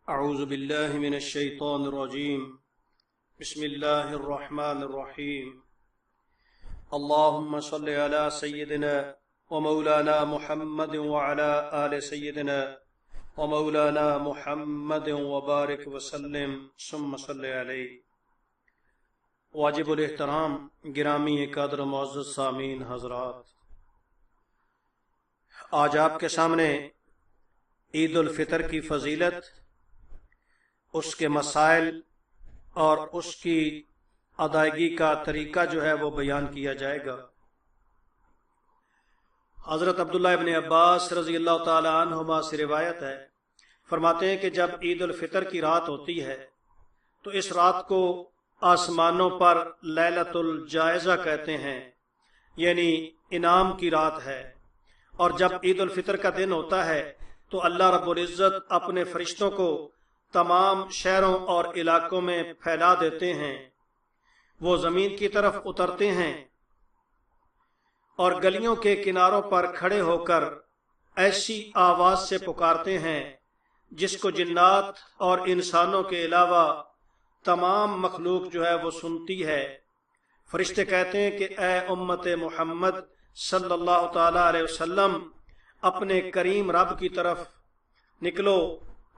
اعوذ باللہ من الشیطان الرجیم بسم اللہ الرحمن الرحیم اللہم صلی علی سیدنا ومولانا محمد وعلی آل سیدنا ومولانا محمد وبارک وسلم ثم صلی علیہ۔ واجب الاحترام گرامی قدر معزز سامعین حضرات، آج آپ کے سامنے عید الفطر کی فضیلت، اس کے مسائل اور اس کی ادائیگی کا طریقہ جو ہے وہ بیان کیا جائے گا۔ حضرت عبداللہ ابن عباس رضی اللہ تعالی عنہما سے روایت ہے، فرماتے ہیں کہ جب عید الفطر کی رات ہوتی ہے تو اس رات کو آسمانوں پر لیلۃ الجائزہ کہتے ہیں، یعنی انعام کی رات ہے۔ اور جب عید الفطر کا دن ہوتا ہے تو اللہ رب العزت اپنے فرشتوں کو تمام شہروں اور علاقوں میں پھیلا دیتے ہیں، وہ زمین کی طرف اترتے ہیں اور گلیوں کے کناروں پر کھڑے ہو کر ایسی آواز سے پکارتے ہیں جس کو جنات اور انسانوں کے علاوہ تمام مخلوق جو ہے وہ سنتی ہے۔ فرشتے کہتے ہیں کہ اے امت محمد صلی اللہ تعالی علیہ وسلم، اپنے کریم رب کی طرف نکلو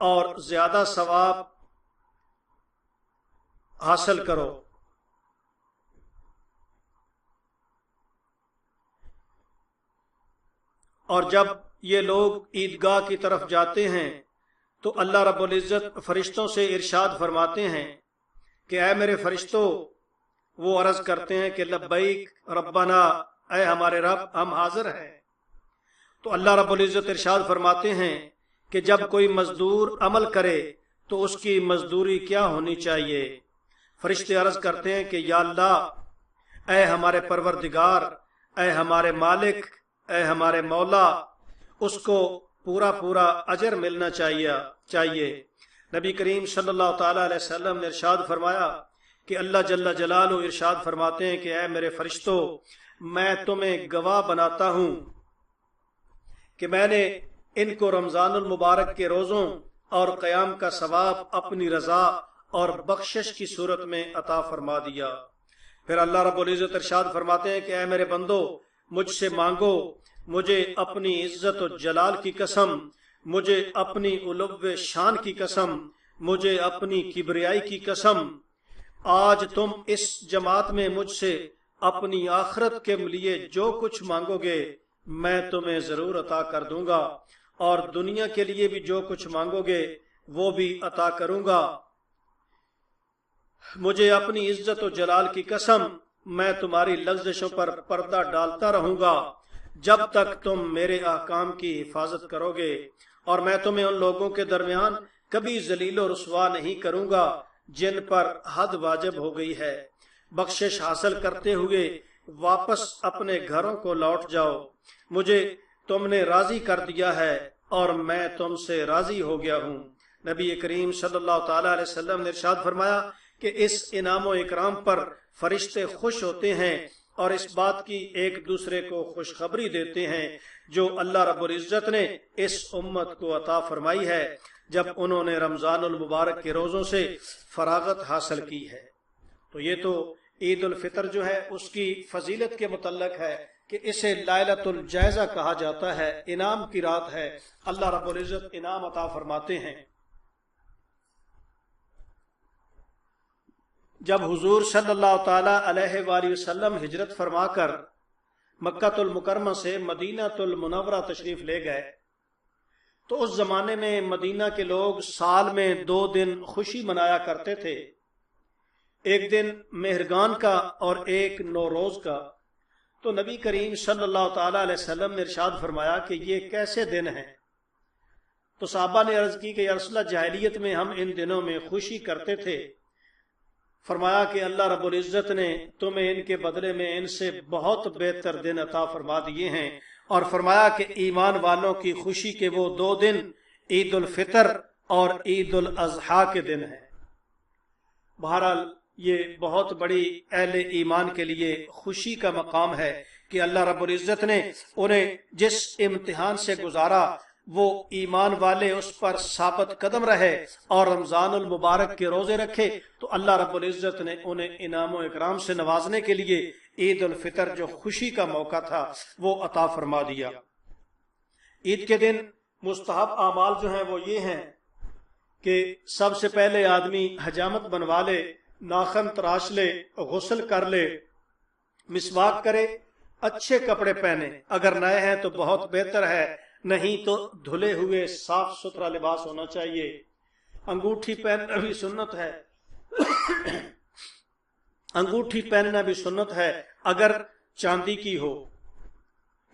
اور زیادہ ثواب حاصل کرو۔ اور جب یہ لوگ عیدگاہ کی طرف جاتے ہیں تو اللہ رب العزت فرشتوں سے ارشاد فرماتے ہیں کہ اے میرے فرشتوں، وہ عرض کرتے ہیں کہ لبیک ربنا، اے ہمارے رب ہم حاضر ہیں۔ تو اللہ رب العزت ارشاد فرماتے ہیں کہ جب کوئی مزدور عمل کرے تو اس کی مزدوری کیا ہونی چاہیے؟ فرشتے عرض کرتے ہیں کہ یا اللہ، اے ہمارے پروردگار، اے ہمارے مالک، اے ہمارے مولا، اس کو پورا پورا اجر ملنا چاہیے۔ نبی کریم صلی اللہ تعالی علیہ وسلم نے ارشاد فرمایا کہ اللہ جل جلالہ ارشاد فرماتے ہیں کہ اے میرے فرشتوں، میں تمہیں گواہ بناتا ہوں کہ میں نے ان کو رمضان المبارک کے روزوں اور قیام کا ثواب اپنی رضا اور بخشش کی صورت میں عطا فرما دیا۔ پھر اللہ رب العزت ارشاد فرماتے ہیں کہ اے میرے بندو، مجھ سے مانگو، مجھے اپنی عزت و جلال کی قسم، مجھے اپنی علو شان کی قسم، مجھے اپنی کبریائی کی قسم، آج تم اس جماعت میں مجھ سے اپنی آخرت کے لیے جو کچھ مانگو گے میں تمہیں ضرور عطا کر دوں گا، اور دنیا کے لیے بھی جو کچھ مانگو گے وہ بھی عطا کروں گا۔ مجھے اپنی عزت و جلال کی قسم، میں تمہاری لغزشوں پر پردہ ڈالتا رہوں گا جب تک تم میرے احکام کی حفاظت کرو گے، اور میں تمہیں ان لوگوں کے درمیان کبھی ذلیل و رسوا نہیں کروں گا جن پر حد واجب ہو گئی ہے۔ بخشش حاصل کرتے ہوئے واپس اپنے گھروں کو لوٹ جاؤ، مجھے تم نے راضی کر دیا ہے اور میں تم سے راضی ہو گیا ہوں۔ نبی کریم صلی اللہ تعالی علیہ وسلم نے ارشاد فرمایا کہ اس انعام و اکرام پر فرشتے خوش ہوتے ہیں اور اس بات کی ایک دوسرے کو خوشخبری دیتے ہیں جو اللہ رب العزت نے اس امت کو عطا فرمائی ہے جب انہوں نے رمضان المبارک کے روزوں سے فراغت حاصل کی ہے۔ تو یہ تو عید الفطر جو ہے اس کی فضیلت کے متعلق ہے کہ اسے لیلۃ الجائزہ کہا جاتا ہے، انعام کی رات ہے، اللہ رب العزت انعام عطا فرماتے ہیں۔ جب حضور صلی اللہ تعالی علیہ وآلہ وسلم ہجرت فرما کر مکہ المکرمہ سے مدینہ المنورہ تشریف لے گئے تو اس زمانے میں مدینہ کے لوگ سال میں 2 دن خوشی منایا کرتے تھے، ایک دن مہرگان کا اور ایک نوروز کا۔ تو نبی کریم صلی اللہ تعالی علیہ وسلم نے ارشاد فرمایا کہ یہ کیسے دن ہیں؟ تو صحابہ نے عرض کی کہ یا رسول اللہ، جاہلیت میں ہم ان دنوں میں خوشی کرتے تھے۔ فرمایا کہ اللہ رب العزت نے تمہیں ان کے بدلے میں ان سے بہت بہتر دن عطا فرما دیے ہیں، اور فرمایا کہ ایمان والوں کی خوشی کے وہ 2 دن عید الفطر اور عید الاضحیٰ کے دن ہیں۔ بہرحال یہ بہت بڑی اہل ایمان کے لیے خوشی کا مقام ہے کہ اللہ رب العزت نے انہیں جس امتحان سے گزارا وہ ایمان والے اس پر ثابت قدم رہے اور رمضان المبارک کے روزے رکھے تو اللہ رب العزت نے انہیں انعام و اکرام سے نوازنے کے لیے عید الفطر جو خوشی کا موقع تھا وہ عطا فرما دیا۔ عید کے دن مستحب اعمال جو ہیں وہ یہ ہیں کہ سب سے پہلے آدمی حجامت بنوا لے، ناخن تراش لے، غسل کر لے، مسواک کرے، اچھے کپڑے پہنے، اگر نئے ہیں تو بہت بہتر ہے، نہیں تو دھلے ہوئے صاف ستھرا لباس ہونا چاہیے۔ انگوٹھی پہننا بھی سنت ہے انگوٹھی پہننا بھی سنت ہے اگر چاندی کی ہو۔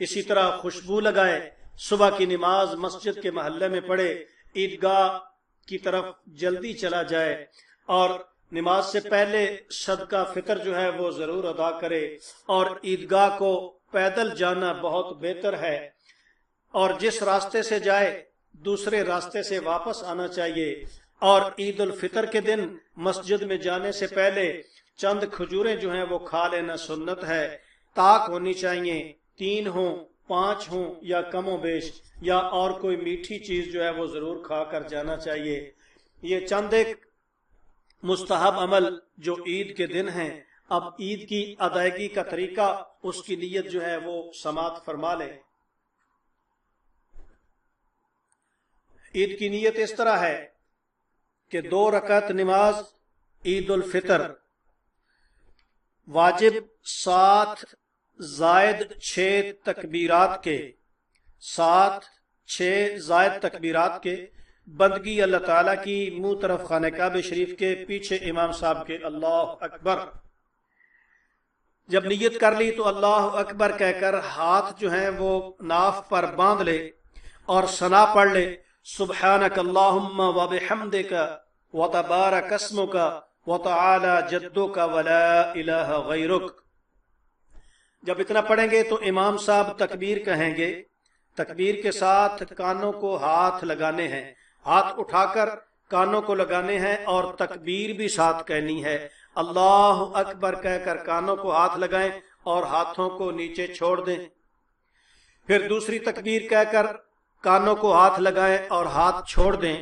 اسی طرح خوشبو لگائے، صبح کی نماز مسجد کے محلے میں پڑھے، عیدگاہ کی طرف جلدی چلا جائے اور نماز سے پہلے صدقہ فطر جو ہے وہ ضرور ادا کرے، اور عیدگاہ کو پیدل جانا بہت بہتر ہے، اور جس راستے سے جائے دوسرے راستے سے واپس آنا چاہیے۔ اور عید الفطر کے دن مسجد میں جانے سے پہلے چند کھجوریں جو ہیں وہ کھا لینا سنت ہے۔ تاک ہونی چاہیے، 3 ہوں، 5 ہوں یا کم و بیش، یا اور کوئی میٹھی چیز جو ہے وہ ضرور کھا کر جانا چاہیے۔ یہ چند ایک مستحب عمل جو عید کے دن ہیں۔ اب عید کی ادائیگی کا طریقہ، اس کی نیت جو ہے وہ سماعت فرما لیں۔ عید کی نیت اس طرح ہے کہ 2 رکعت نماز عید الفطر، واجب 7 زائد 6 تکبیرات کے، 7 6 زائد تکبیرات کے، بندگی اللہ تعالیٰ کی، منہ طرف خانہ کعبہ شریف کے، پیچھے امام صاحب کے اللہ اکبر۔ جب نیت کر لی تو اللہ اکبر کہہ کر ہاتھ جو ہیں وہ ناف پر باندھ لے اور ثنا پڑھ لے، سبحانک اللہم و بحمدک و تبارک اسمک و تعالی جدک ولا الہ غیرک۔ جب اتنا پڑھیں گے تو امام صاحب تکبیر کہیں گے، تکبیر کے ساتھ کانوں کو ہاتھ لگانے ہیں، ہاتھ اٹھا کر کانوں کو لگانے ہیں اور تکبیر بھی ساتھ کہنی ہے۔ اللہ اکبر کہہ کر کانوں کو ہاتھ لگائیں اور ہاتھوں کو نیچے چھوڑ دیں، پھر دوسری تکبیر کہہ کر کانوں کو ہاتھ لگائیں اور ہاتھ چھوڑ دیں،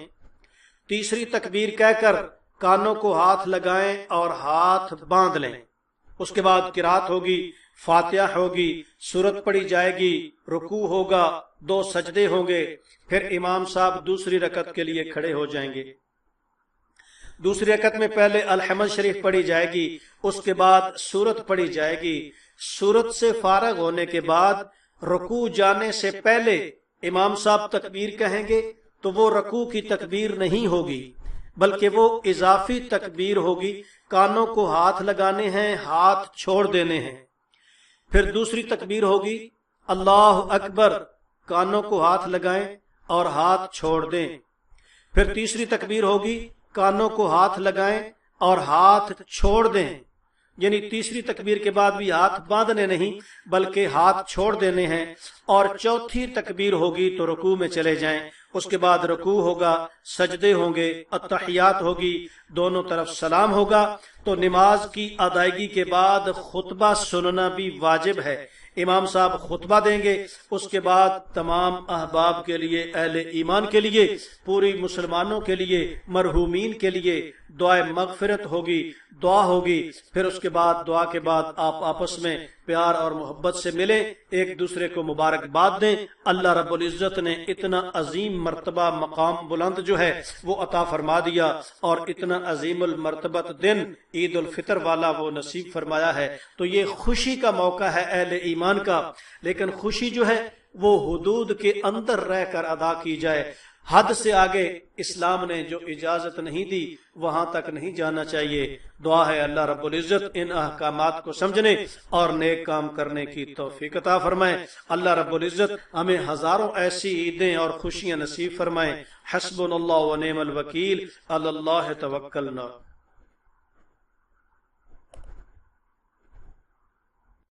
تیسری تکبیر کہہ کر کانوں کو ہاتھ لگائیں اور ہاتھ باندھ لیں۔ اس کے بعد قرات ہوگی، فاتحہ ہوگی، سورت پڑھی جائے گی، رکوع ہوگا، 2 سجدے ہوں گے، پھر امام صاحب دوسری رکعت کے لیے کھڑے ہو جائیں گے۔ دوسری رکعت میں پہلے الحمد شریف پڑھی جائے گی، اس کے بعد سورت پڑھی جائے گی۔ سورت سے فارغ ہونے کے بعد رکوع جانے سے پہلے امام صاحب تکبیر کہیں گے تو وہ رکوع کی تکبیر نہیں ہوگی بلکہ وہ اضافی تکبیر ہوگی، کانوں کو ہاتھ لگانے ہیں، ہاتھ چھوڑ دینے ہیں۔ پھر دوسری تکبیر ہوگی اللہ اکبر، کانوں کو ہاتھ لگائیں اور ہاتھ چھوڑ دیں۔ پھر تیسری تکبیر ہوگی کانوں کو ہاتھ لگائیں اور ہاتھ چھوڑ دیں، یعنی تیسری تکبیر کے بعد بھی ہاتھ باندھنے نہیں بلکہ ہاتھ چھوڑ دینے ہیں۔ اور چوتھی تکبیر ہوگی تو رکوع میں چلے جائیں، اس کے بعد رکوع ہوگا، سجدے ہوں گے، التحیات ہوگی، دونوں طرف سلام ہوگا۔ تو نماز کی ادائیگی کے بعد خطبہ سننا بھی واجب ہے۔ امام صاحب خطبہ دیں گے، اس کے بعد تمام احباب کے لیے، اہل ایمان کے لیے، پوری مسلمانوں کے لیے، مرحومین کے لیے دعائے مغفرت ہوگی، دعا ہوگی۔ پھر اس کے بعد دعا کے بعد آپ آپس میں پیار اور محبت سے ملیں، ایک دوسرے کو مبارکباد دیں۔ اللہ رب العزت نے اتنا عظیم مرتبہ، مقام بلند جو ہے وہ عطا فرما دیا، اور اتنا عظیم المرتبت دن عید الفطر والا وہ نصیب فرمایا ہے۔ تو یہ خوشی کا موقع ہے اہل ایمان کا، لیکن خوشی جو ہے وہ حدود کے اندر رہ کر ادا کی جائے۔ حد سے آگے اسلام نے جو اجازت نہیں دی وہاں تک نہیں جانا چاہیے۔ دعا ہے اللہ رب العزت ان احکامات کو سمجھنے اور نیک کام کرنے کی توفیق عطا فرمائے۔ اللہ رب العزت ہمیں ہزاروں ایسی عیدیں اور خوشیاں نصیب فرمائے۔ حسبنا اللہ و نعم الوکیل، علی اللہ توکلنا۔